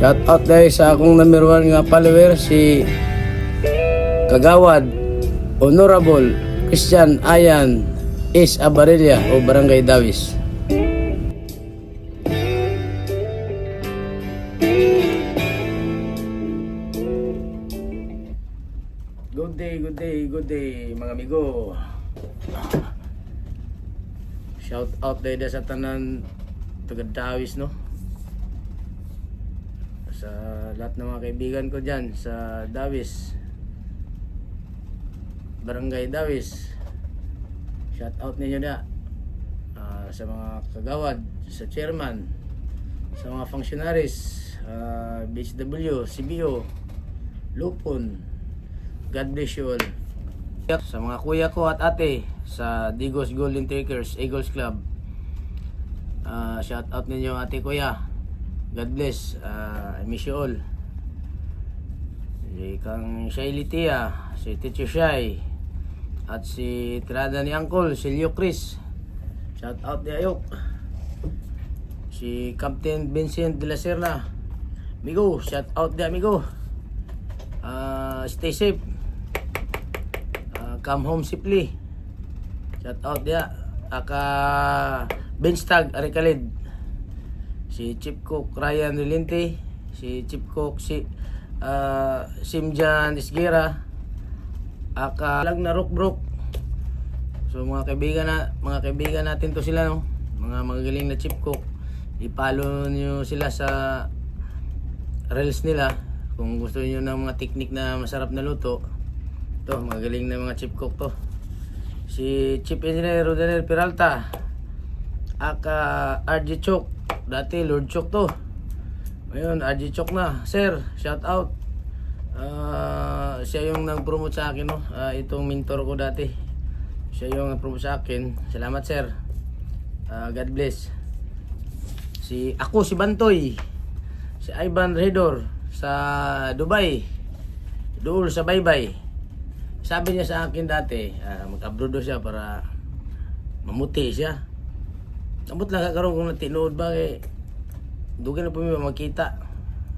Shout out guys sa akong number 1 nga follower, si Kagawad Honorable Christian Ayan is Abarilla o Barangay Dawis. Good day mga amigo. Shout out dahil sa tanan taga Dawis, no? Sa lahat ng mga kaibigan ko dyan sa Dawis, Barangay Dawis, shout out ninyo na. Sa mga kagawad, sa chairman, sa mga functionaries, BHW, CBO, Lupon, God bless you all. Sa mga kuya ko at ate sa Digos Golden Takers Eagles Club, shout out ninyo ate kuya, God bless. I miss you all. Si Kang Shaily Tia, si Teacher Shy, at si tirada ni Uncle, si Leo Chris, shout out ni Ayok. Si Captain Vincent de la Serna, amigo, shout out di amigo. Stay safe, come home safely, shout out dia. Aka bench tag Arikalid, si Chief Cook Ryan Relente, si Chief Cook Simjan Isgera, aka lag na Rockbrook. So mga kaibigan natin to sila, no? Mga magagaling na Chief Cook. I-follow niyo sila sa reels nila kung gusto niyo ng mga technique na masarap na luto. To magagaling na mga Chief Cook to. Si Chief Engineer Rodel Peralta, aka RG Chok, dati Lord Chok to, ngayon RG Chok na. Sir, shout out. Siya yung nag-promote sa akin, no? Itong mentor ko dati, siya yung nag-promote sa akin. Salamat sir, God bless. Si Bantoy, si Ivan Redor sa Dubai, doon sa Baybay. Sabi niya sa akin dati, mag-abroad siya para mamuti siya. Abot lang kakaroon kung natinood ba, dugay na po may makita.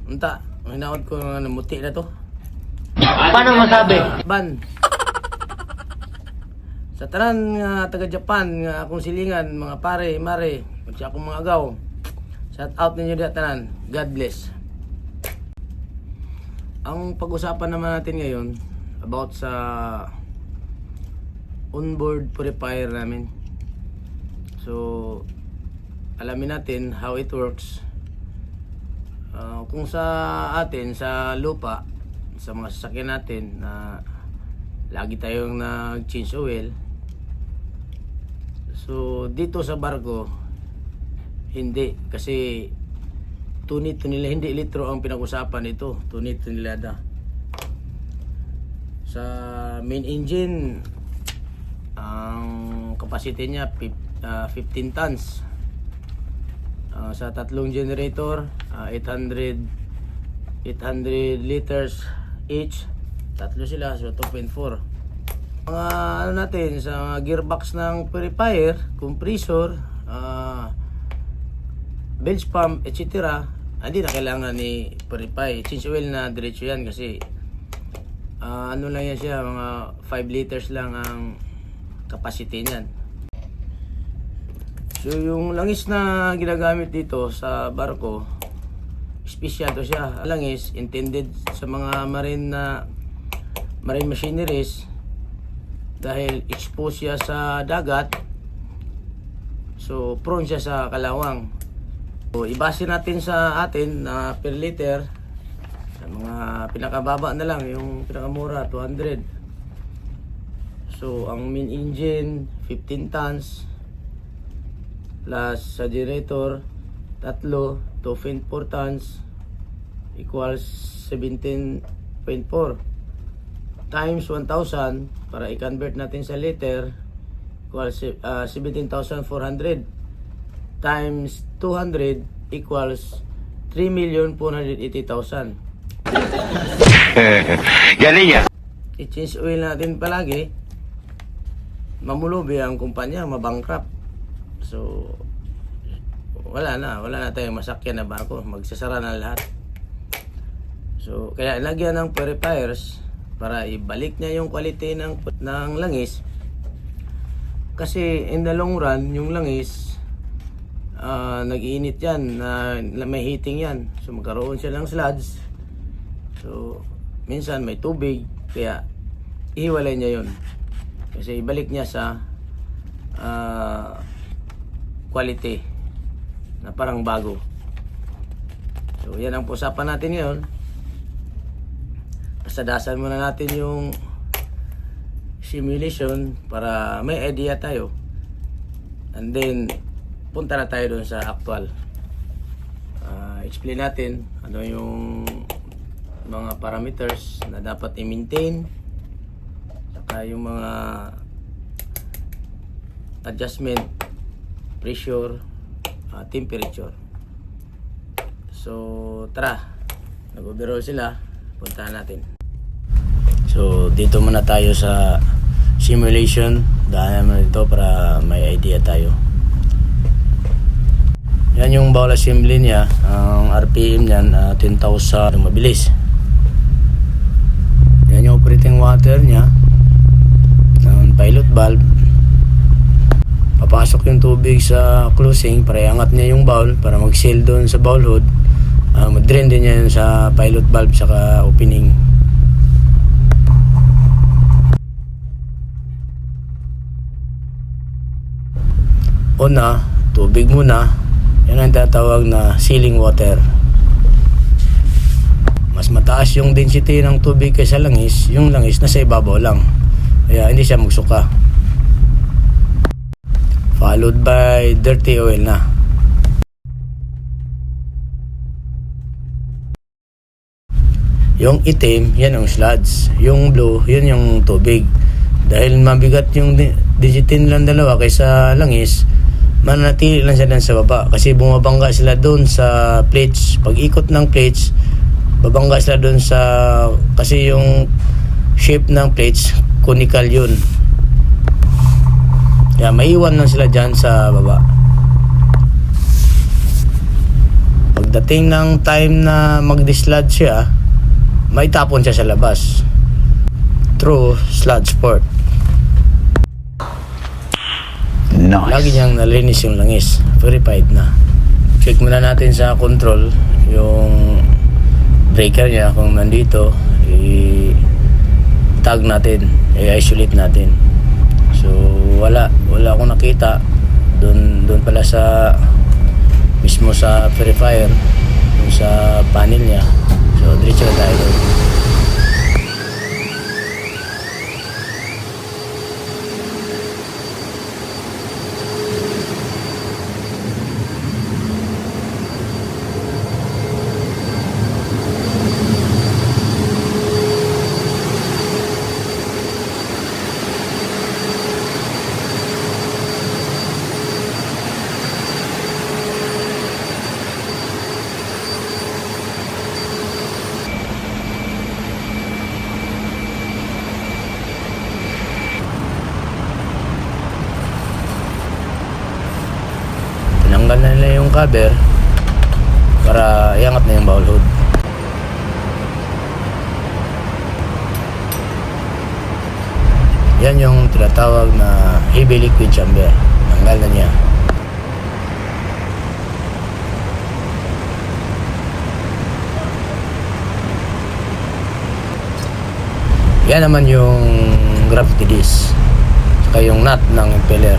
Unta, hinaot ko nga namuti na to. Paano masabi? Ban. Sa tanan nga taga Japan nga akong silingan, mga pare, mare, at siya akong mga agaw, shout out ninyo diya tanan. God bless. Ang pag-usapan naman natin ngayon about sa onboard purifier namin. So alamin natin how it works. Kung sa atin sa lupa, sa mga sasakyan natin na lagi tayong nag-change oil, so dito sa barko hindi, kasi tunit nila, hindi litro ang pinag-usapan nito, tunit nila. Sa main engine, ang capacity niya 15 tons. Sa tatlong generator, 800 liters each. Tatlo sila, so 2.4. Mga ano natin sa gearbox ng purifier, compressor, bilge pump, etc. Hindi na kailangan ni purify. Change oil na diretso yan kasi ano lang yan siya, mga 5 liters lang ang capacity niyan. So yung langis na ginagamit dito sa barko, special to siya. Langis intended sa mga marine machineries dahil exposed siya sa dagat, so prone siya sa kalawang. So ibase natin sa atin na per liter, sa mga pinakababa na lang, yung pinakamura 200. So ang main engine 15 tons plus sa generator tatlo 2.4 tons equals 17.4 times 1,000 para i-convert natin sa liter equals 17,400 times 200 equals 3,480,000. Galing yan. I-change oil natin palagi, mamulubi ang kumpanya, mabankrupt. So wala na tayong masakyan na barko, magsasara na lahat. So, kaya lagyan ng purifiers para ibalik niya yung quality ng langis. Kasi in the long run, yung langis, nag-iinit yan, may heating yan. So, magkaroon siya ng sludge. So, minsan may tubig, kaya ihiwalay niya yun. Kasi ibalik niya sa quality na parang bago. So, yan ang usapan natin ngayon. Pasadasan muna natin yung simulation para may idea tayo. And then, punta na tayo dun sa actual. Explain natin ano yung mga parameters na dapat i-maintain, saka yung mga adjustment, pressure, temperature. So, tara. Nag-overall sila. Puntahan natin. So, dito muna tayo sa simulation. Dahil naman dito para may idea tayo. Yan yung bowl assembly niya. Ang RPM niyan, 10,000 mabilis. Yan yung operating water niya. Ng pilot valve. Papasok yung tubig sa closing para iangat niya yung bowl para mag-seal doon sa bowl hood. Mag-drain din niya yun sa pilot valve saka opening. Una, tubig muna. Yan ang tatawag na sealing water. Mas mataas yung density ng tubig kaysa langis. Yung langis nasa ibabaw lang, kaya hindi siya magsuka. Followed by dirty oil na. Yung itim, yan yung sludge. Yung blue, yun yung tubig. Dahil mabigat yung density nilang dalawa kaysa langis, mananatili lang sila sa baba. Kasi bumabangga sila doon sa plates. Pag ikot ng plates, babangga sila doon sa... Kasi yung shape ng plates, conical yun. Kaya maiwan lang sila dyan sa baba. Pagdating ng time na mag-dislodge siya, may tapon siya sa labas through sludge port. Nice. Lagi niyang nalinis yung langis. Purified na. Check muna natin sa control yung breaker niya kung nandito. I-tag natin, i-isolate natin. So wala akong nakita doon pala sa mismo sa purifier, yung sa panel niya. So diretso na tayo doon. Tinanggal na nila yung cover para iangat na yung bowl hood. Yan yung tinatawag na heavy liquid chamber. Tanggal na niya. Yan naman yung gravity disc saka yung nut ng impeller.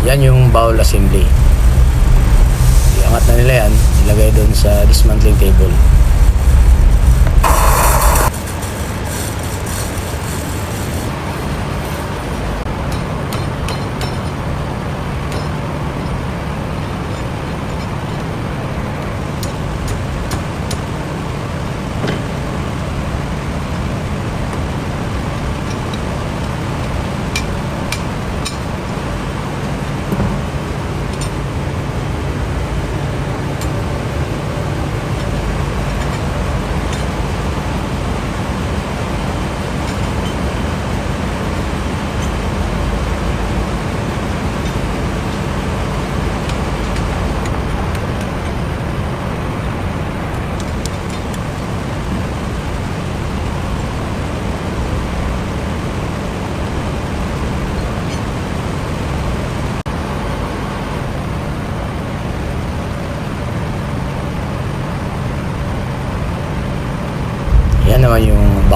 Yan yung bowl assembly. Iangat na nila yan, ilagay doon sa dismantling table.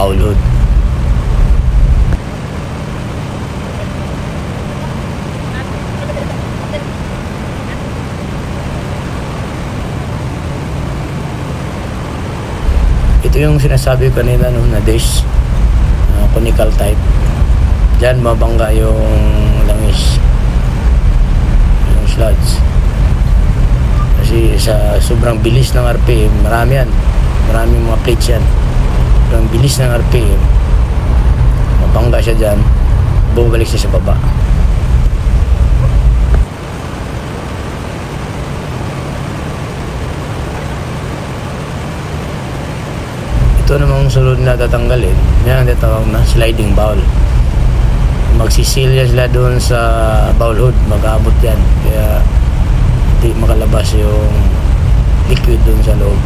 bowl hood. Ito yung sinasabi ko kanina no, na dish, conical type. Diyan mabangga yung langis, yung sludge. Kasi sa sobrang bilis ng RPM, marami yan. Maraming mga plates yan. Sobrang bilis ng RPM, mabangga siya dyan, bumabalik siya sa baba. Ito namang sunod na tatanggalin, yan ang tatawag na sliding bowl. Magsisilya sila doon sa bowl hood, mag-aabot yan, kaya hindi makalabas yung liquid doon sa loob.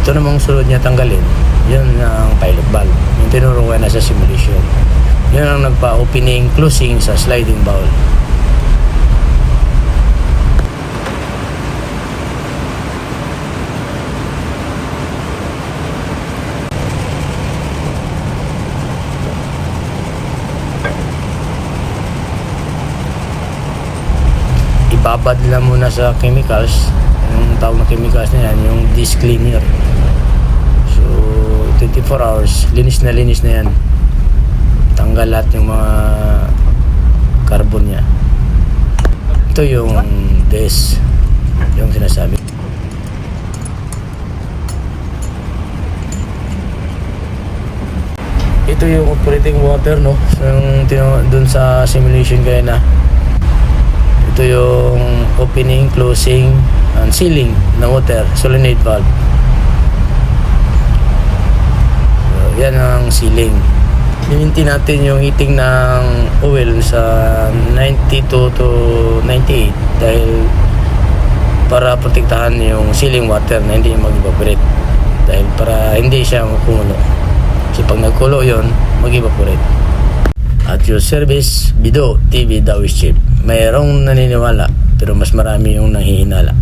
Ito namang sunod niya tanggalin, yun ang pilot valve, yung tinuro ko na sa simulation. Yun ang nagpa-opening, closing sa sliding bowl. Ibabad nila muna sa chemicals, yung tawag na chemicals na yan, yung disc cleaner. So 24 hours, linis na yan. Tanggal lahat yung mga carbon niya. Ito yung disc, yung sinasabi. Ito yung operating water, no, yung dun sa simulation kaya na. Ito yung opening, closing, and sealing ng water, solenoid valve. So, yan ang sealing. Hininti natin yung heating ng oil sa 92 to 98 dahil para protektahan yung sealing water na hindi mag-evaporate, dahil para hindi siya kumulo. Kasi pag nagkulo yun, mag-evaporate. At your service, Bido TV Dawish Chip. Mayroong naniniwala pero mas marami yung nanghihinala.